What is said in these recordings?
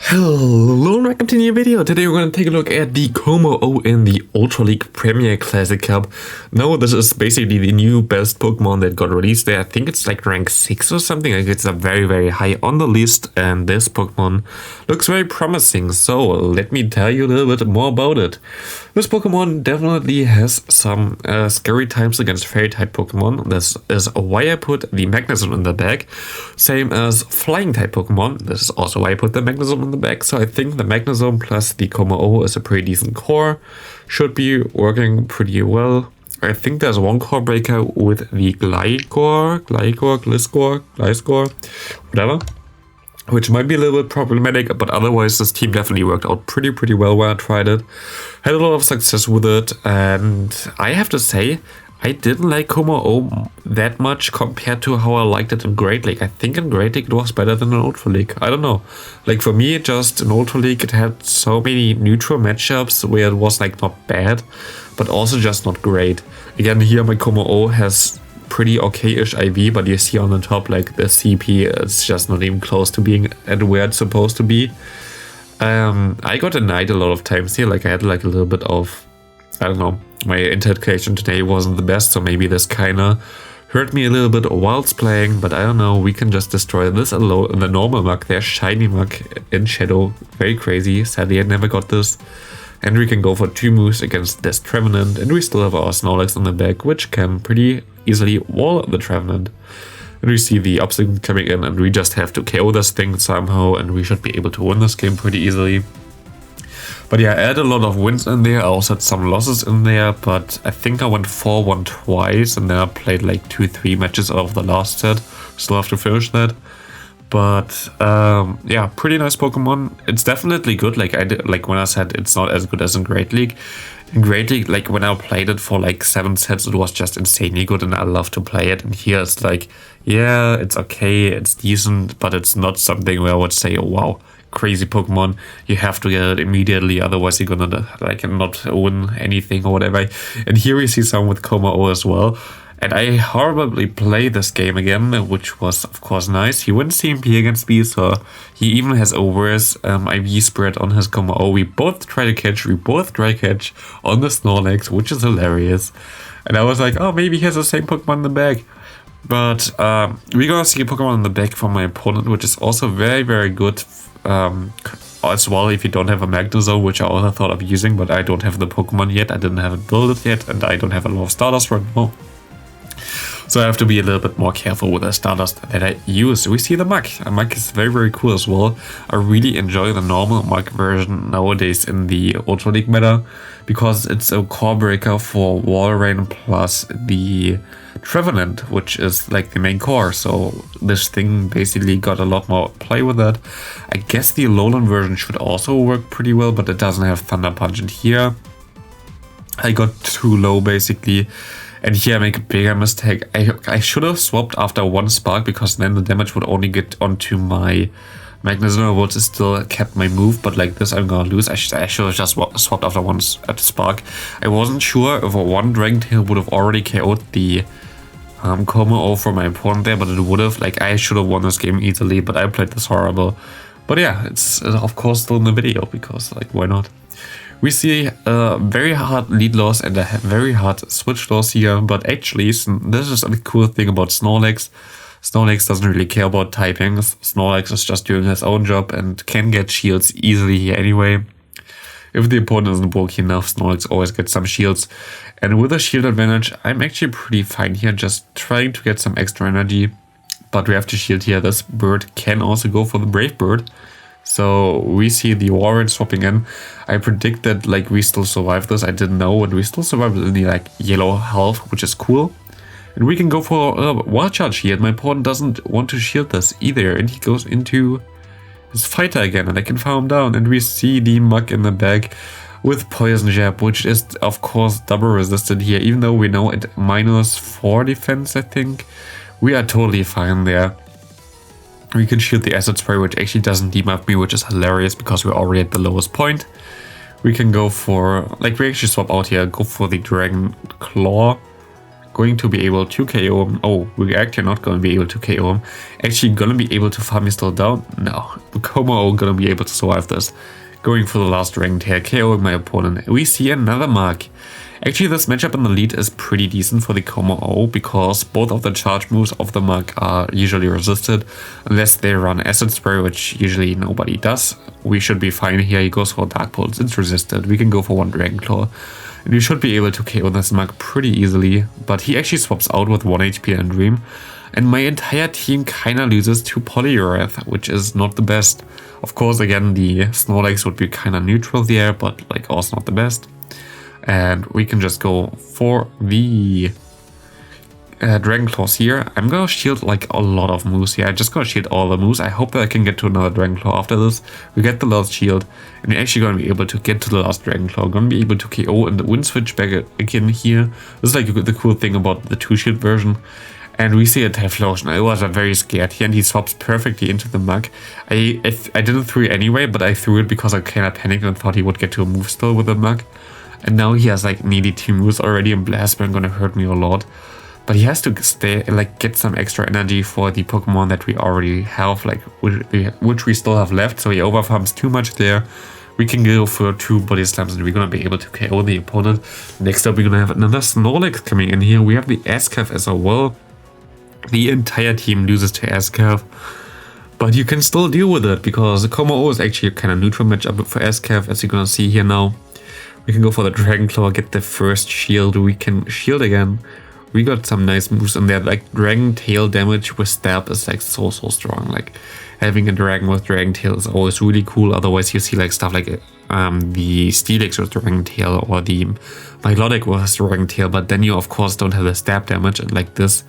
Hello and welcome to a new video. Today we're going to take a look at the Kommo-O in the Ultra League Premier Classic Cup. Now this is basically the new best Pokemon that got released there. I think it's like rank 6 or something. Like it's a very high on the list, and this Pokemon looks very promising. So let me tell you a little bit more about it. This Pokemon definitely has some scary times against fairy type Pokemon. This is why I put the Magnetism in the bag. Same as flying type Pokemon. This is also why I put the Magnetism in the bag. So I think the Magnetism plus the Kommo-O is a pretty decent core. Should be working pretty well. I think there's one core breaker with the Gliscor, whatever, which might be a little bit problematic, but otherwise this team definitely worked out pretty well when I tried it. Had a lot of success with it, and I have to say, I didn't like Kommo-O that much compared to how I liked it in Great League. I think in Great League it was better than in Ultra League. I don't know. Like for me, just in Ultra League it had so many neutral matchups where it was like not bad, but also just not great. Again, here my Kommo-O has pretty okay-ish IV, but you see on the top like the CP is just not even close to being at where it's supposed to be. I got denied a lot of times here. Like I had like a little bit of, I don't know, my internet connection today wasn't the best, so maybe this kinda hurt me a little bit whilst playing, but I don't know, we can just destroy this alone in the normal mug. There's shiny mug in shadow, very crazy. Sadly I never got this. And we can go for 2 moves against this Trevenant, and we still have our Snorlax in the back, which can pretty easily wall the Trevenant. And we see the Obstacle coming in, and we just have to KO this thing somehow, and we should be able to win this game pretty easily. But yeah, I had a lot of wins in there. I also had some losses in there, but I think I went 4-1 twice, and then I played like 2-3 matches out of the last set. Still have to finish that. But yeah, pretty nice Pokemon. It's definitely good. Like when I said it's not as good as in Great League. In Great League, like when I played it for like 7 sets, it was just insanely good, and I love to play it. And here it's like, yeah, it's okay, it's decent, but it's not something where I would say, oh wow, crazy Pokemon, you have to get it immediately, otherwise you're gonna like not win anything or whatever. And here we see some with Kommo-O as well. And I horribly play this game again, which was of course nice. He wins CMP against me, so he even has a worse IV spread on his Kommo-O. We both try to catch on the Snorlax, which is hilarious. And I was like, oh, maybe he has the same Pokemon in the bag. But we're gonna see a Pokemon in the back from my opponent, which is also very good as well if you don't have a Magnetism, which I also thought of using, but I don't have the Pokemon yet. I didn't have it built yet, and I don't have a lot of Stardust right now. So I have to be a little bit more careful with the Stardust that I use. We see the mug. A mug is very cool as well. I really enjoy the normal mug version nowadays in the Ultra League meta, because it's a core breaker for Walrein plus the Trevenant, which is like the main core. So this thing basically got a lot more play with that. I guess the Alolan version should also work pretty well, but it doesn't have Thunder Punch. And here I got too low basically. And here I make a bigger mistake. I should have swapped after 1 spark, because then the damage would only get onto my Magnetism. I would still kept my move, but like this I'm gonna lose. I should have just swapped after 1 spark. I wasn't sure if a 1 Dragon Tail would have already KO'd the Kommo-O for my opponent there, but it would have. Like I should have won this game easily, but I played this horrible. But yeah, it's of course still in the video, because like why not? We see a very hard lead loss and a very hard switch loss here, but actually this is a cool thing about Snorlax. Snorlax doesn't really care about typings. Snorlax is just doing his own job and can get shields easily here anyway. If the opponent isn't bulky enough, Snorlax always gets some shields. And with a shield advantage, I'm actually pretty fine here, just trying to get some extra energy. But we have to shield here. This bird can also go for the Brave Bird. So we see the Warren swapping in. I predict that like we still survive this. I didn't know, and we still survived in the like yellow health, which is cool. And we can go for a wild charge here. And my opponent doesn't want to shield this either, and he goes into his fighter again, and I can farm down. And we see the mug in the back with Poison Jab, which is of course double resisted here, even though we know it -4 defense. I think we are totally fine there. We can shield the Acid Spray, which actually doesn't debuff me, which is hilarious because we're already at the lowest point. We can go for, like we actually swap out here, go for the Dragon Claw, going to be able to KO him. Oh, we're actually not going to be able to KO him. Actually going to be able to farm him still down? No. Kommo-O going to be able to survive this. Going for the last Dragon Tail, KOing my opponent. We see another mark. Actually, this matchup in the lead is pretty decent for the Kommo-O because both of the charge moves of the mug are usually resisted unless they run Acid Spray, which usually nobody does. We should be fine here. He goes for Dark Pulse, it's resisted. We can go for one Dragon Claw and we should be able to KO this mug pretty easily, but he actually swaps out with 1 HP and Dream and my entire team kinda loses to Poliwag, which is not the best. Of course, again, the Snorlax would be kinda neutral there, but like also not the best. And we can just go for the Dragon Claws here. I'm gonna shield like a lot of moves here. I'm just gonna shield all the moves. I hope that I can get to another Dragon Claw after this. We get the last shield and we're actually gonna be able to get to the last Dragon Claw. Gonna be able to KO and win switch back again here. This is like the cool thing about the 2-shield version. And we see a Typhlosion. I was very scared here and he swaps perfectly into the mug. I didn't throw it anyway, but I threw it because I kinda panicked and thought he would get to a move still with the mug. And now he has like nearly 2 moves already and Blast Burn gonna hurt me a lot. But he has to stay, like get some extra energy for the Pokemon that we already have, like which we still have left. So he overfarms too much there. We can go for 2 Body Slams and we're gonna be able to KO the opponent. Next up, we're gonna have another Snorlax coming in here. We have the Ascav as well. The entire team loses to Ascav. But you can still deal with it because Kommo-O is actually a kind of neutral matchup for Ascav, as you're gonna see here now. We can go for the Dragon Claw, get the first shield, we can shield again. We got some nice moves in there, like Dragon Tail damage with Stab is like so strong. Like having a dragon with Dragon Tail is always really cool, otherwise you see like stuff like the Steelix with Dragon Tail or the Milotic with Dragon Tail, but then you of course don't have the Stab damage and like this.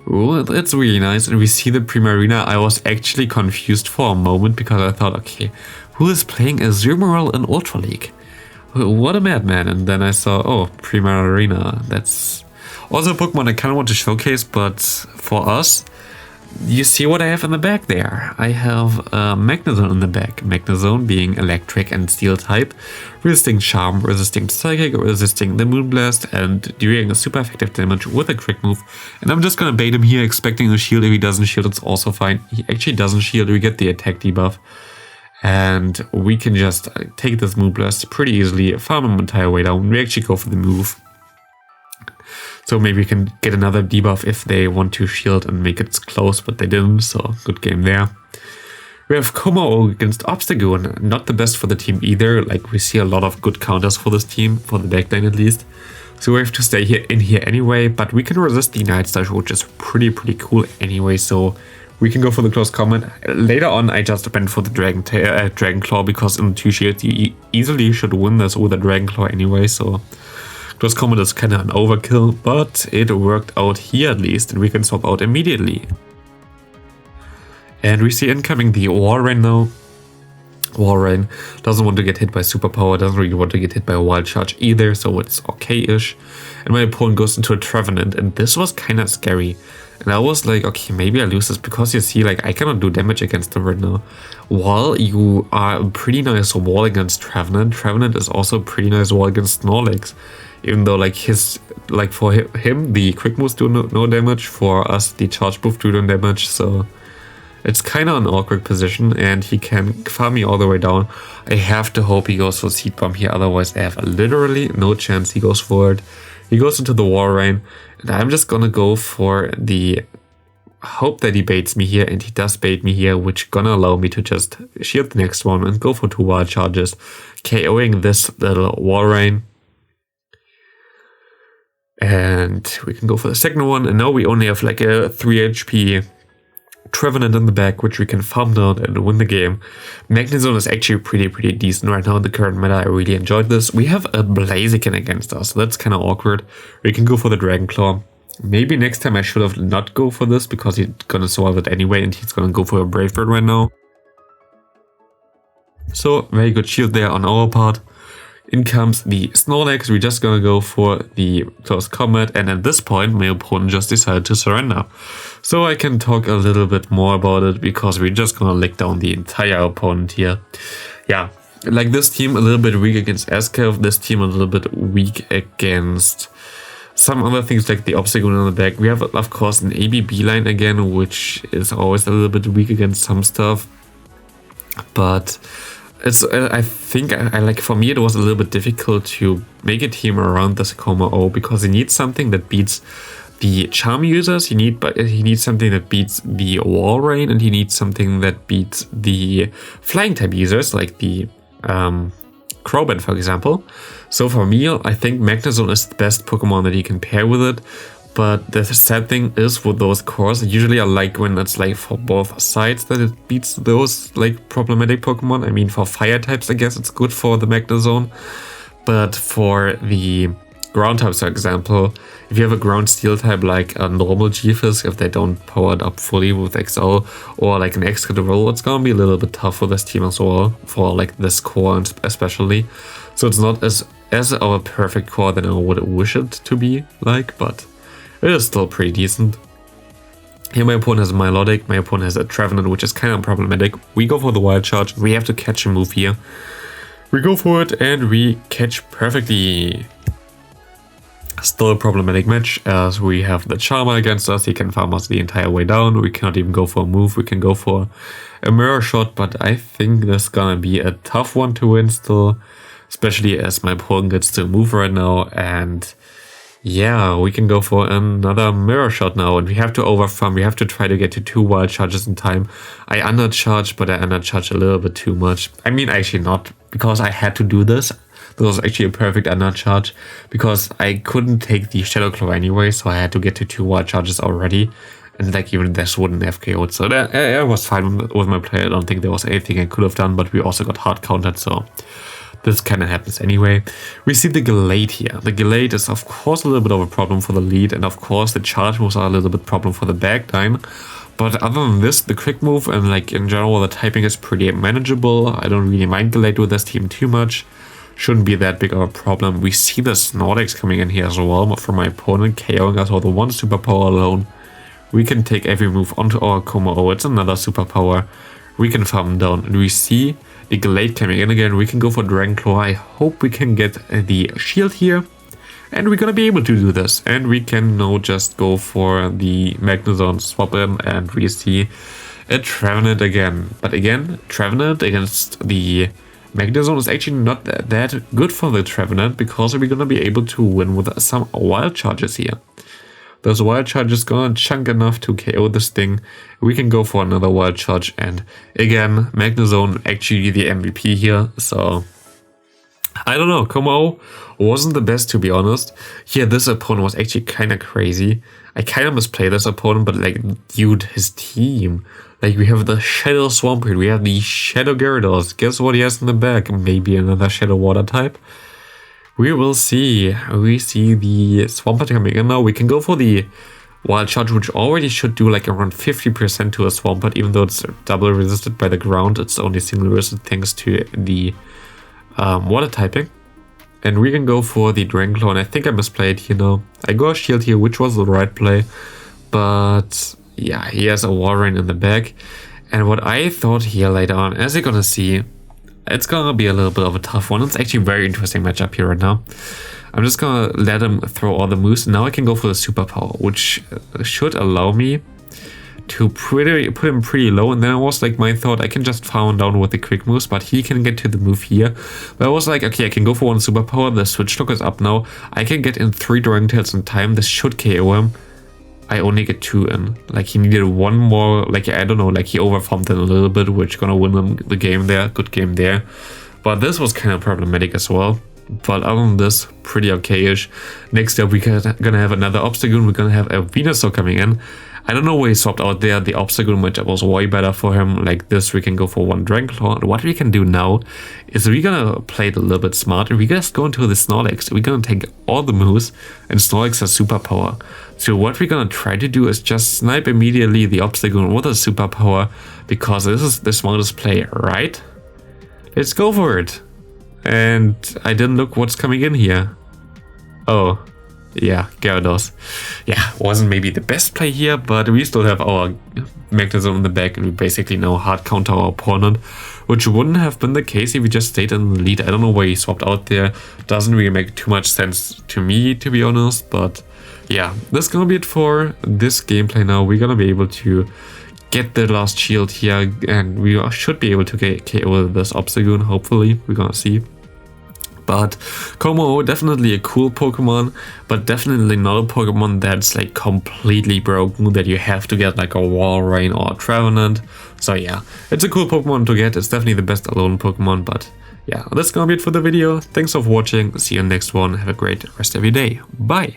Oh, it's really nice. And we see the Primarina. I was actually confused for a moment because I thought, okay, who is playing a Azumarill in Ultra League? What a madman. And then I saw, oh, Primarina. That's also a Pokemon I kind of want to showcase, but for us, you see what I have in the back there. I have Magnezone in the back. Magnezone being electric and steel type, resisting Charm, resisting Psychic, resisting the Moonblast, and doing a super effective damage with a quick move. And I'm just gonna bait him here, expecting a shield. If he doesn't shield, it's also fine. He actually doesn't shield, we get the attack debuff. And we can just take this Moonblast pretty easily, farm him entire way down. We actually go for the move. So maybe we can get another debuff if they want to shield and make it close, but they didn't, so good game there. We have Kommo-O against Obstagoon, not the best for the team either, like we see a lot of good counters for this team, for the backlane at least. So we have to stay in here anyway, but we can resist the Night Slash, which is pretty cool anyway, so we can go for the close combat. Later on I just went for the Dragon Claw because in 2 shields you easily should win this with a Dragon Claw anyway, so close combat is kind of an overkill, but it worked out here at least, and we can swap out immediately. And we see incoming the Walrein now. Walrein doesn't want to get hit by Superpower, doesn't really want to get hit by a Wild Charge either, so it's okay-ish. And my opponent goes into a Trevenant, and this was kind of scary. And I was like, okay, maybe I lose this, because you see, like, I cannot do damage against him right now. While you are a pretty nice wall against Trevenant, Trevenant is also a pretty nice wall against Snorlax. Even though, like, for him, the quick moves do no damage, for us, the charge move do no damage, so it's kind of an awkward position, and he can farm me all the way down. I have to hope he goes for Seed Bomb here, otherwise I have literally no chance he goes for it. He goes into the Walrein, and I'm just gonna go for the hope that he baits me here, and he does bait me here, which gonna allow me to just shield the next one and go for 2 Wild Charges, KOing this little Walrein. And we can go for the second one, and now we only have like a 3 HP Trevenant in the back, which we can farm down and win the game. Magnezone is actually pretty decent right now in the current meta. I really enjoyed this. We have a Blaziken against us, so that's kind of awkward. We can go for the Dragon Claw. Maybe next time I should have not go for this, because he's gonna survive it anyway, and he's gonna go for a Brave Bird right now. So, very good shield there on our part. In comes the Snorlax. We're just gonna go for the close combat, and at this point my opponent just decided to surrender. So I can talk a little bit more about it, because we're just gonna lick down the entire opponent here. Yeah, like this team a little bit weak against Ascav, this team a little bit weak against Some other things like the obstacle on the back. We have, of course, an ABB line again, which is always a little bit weak against some stuff. But it's, I think, I like, for me, it was a little bit difficult to make a team around this Kommo-O because you need something that beats the Charm users, he needs something that beats the Wall Rain, and he needs something that beats the Flying type users, like the Crobat, for example. So for me, I think Magnezone is the best Pokemon that you can pair with it. But the sad thing is with those cores, usually I like when it's like for both sides that it beats those like problematic Pokemon. I mean, for fire types, I guess it's good for the Magnezone. But for the ground types, for example, if you have a ground steel type like a normal G-Fisk, if they don't power it up fully with XL, or like an Excadrill, it's gonna be a little bit tough for this team as well, for like this core especially. So it's not as our perfect core than I would wish it to be like, but it is still pretty decent. Here my opponent has a Milotic, my opponent has a Trevenant, which is kind of problematic. We go for the Wild Charge, we have to catch a move here. We go for it and we catch perfectly. Still a problematic match as we have the Charmer against us, he can farm us the entire way down, we cannot even go for a move, we can go for a Mirror Shot, but I think this is gonna be a tough one to win still, especially as my opponent gets to move right now, and yeah, we can go for another Mirror Shot now, and we have to overfarm, we have to try to get to 2 Wild Charges in time. I undercharged, but I undercharged a little bit too much. I mean, actually not, because I had to do this. This was actually a perfect undercharge, because I couldn't take the Shadow Claw anyway, so I had to get to 2 Wild Charges already, and like even this wouldn't have KO'd, so that was fine with my play. I don't think there was anything I could have done, but we also got hard countered, so this kind of happens anyway. We see the Gallade here. The Gallade is of course a little bit of a problem for the lead, and of course the charge moves are a little bit problem for the back line. But other than this, the quick move and like in general the typing is pretty manageable. I don't really mind Gallade with this team too much. Shouldn't be that big of a problem. We see the Snorlax coming in here as well from my opponent, KOing us with the 1 superpower alone. We can take every move onto our Kommo-O. It's another superpower. We can farm him down. And we see the Gallade coming in again. We can go for Dragon Claw. I hope we can get the shield here. And we're gonna be able to do this. And we can now just go for the Magnezone swap in. And we see a Trevenant again. But again, Trevenant against the Magnezone is actually not that good for the Trevenant, because we're gonna be able to win with some Wild Charges here. Those Wild Charges gonna chunk enough to KO this thing. We can go for another Wild Charge, and again, Magnezone actually the MVP here, so I don't know, Kommo-O wasn't the best, to be honest. Here, this opponent was actually kind of crazy. I kind of misplayed this opponent, but like, dude, his team. Like, we have the Shadow Swampert, we have the Shadow Gyarados. Guess what he has in the back? Maybe another Shadow Water type. We will see. We see the Swampert coming in now. We can go for the Wild Charge, which already should do like around 50% to a Swampert, even though it's double resisted by the ground. It's only single resisted thanks to the water typing. And we can go for the Dragon Claw, and I think I misplayed here now. I go a shield here, which was the right play, but yeah, he has a Wall Rain in the back. And what I thought here later on, as you're gonna see, it's gonna be a little bit of a tough one. It's actually a very interesting matchup here right now. I'm just gonna let him throw all the moves. Now I can go for the superpower, which should allow me to put him pretty low. And then I was like, my thought, I can just farm down with the quick moves, but he can get to the move here. But I was like, okay, I can go for 1 superpower. The switch lock is up now. I can get in 3 Dragon Tails in time. This should KO him. I only get 2 in. Like, he needed 1 more, like, I don't know, like he overfarmed it a little bit, which gonna win him the game there. Good game there. But this was kind of problematic as well. But other than this, pretty okay-ish. Next up, we're gonna have another Obstagoon. We're gonna have a Venusaur coming in. I don't know where he swapped out there. The Obstagoon matchup was way better for him. Like this, we can go for 1 Dragon Claw. And what we can do now is we're gonna play it a little bit smart. And we just go into the Snorlax. We're gonna take all the moves, and Snorlax has superpower. So what we're gonna try to do is just snipe immediately the Obstagoon with a superpower, because this is the smartest play, right? Let's go for it. And I didn't look what's coming in here. Oh, yeah, Gyarados. Yeah, wasn't maybe the best play here, but we still have our Magnezone in the back, and we basically now hard counter our opponent which wouldn't have been the case if he just stayed in the lead. I don't know why he swapped out there. Doesn't really make too much sense to me, to be honest, but yeah, that's gonna be it for this gameplay now. We're gonna be able to get the last shield here, and we should be able to get KO this Obstagoon, hopefully. We're gonna see. But Kommo-O, definitely a cool Pokemon, but definitely not a Pokemon that's like completely broken, that you have to get like a Walrein or a Trevenant. So yeah, it's a cool Pokemon to get. It's definitely the best alone Pokemon, but yeah, that's gonna be it for the video. Thanks for watching. See you in the next one. Have a great rest of your day. Bye!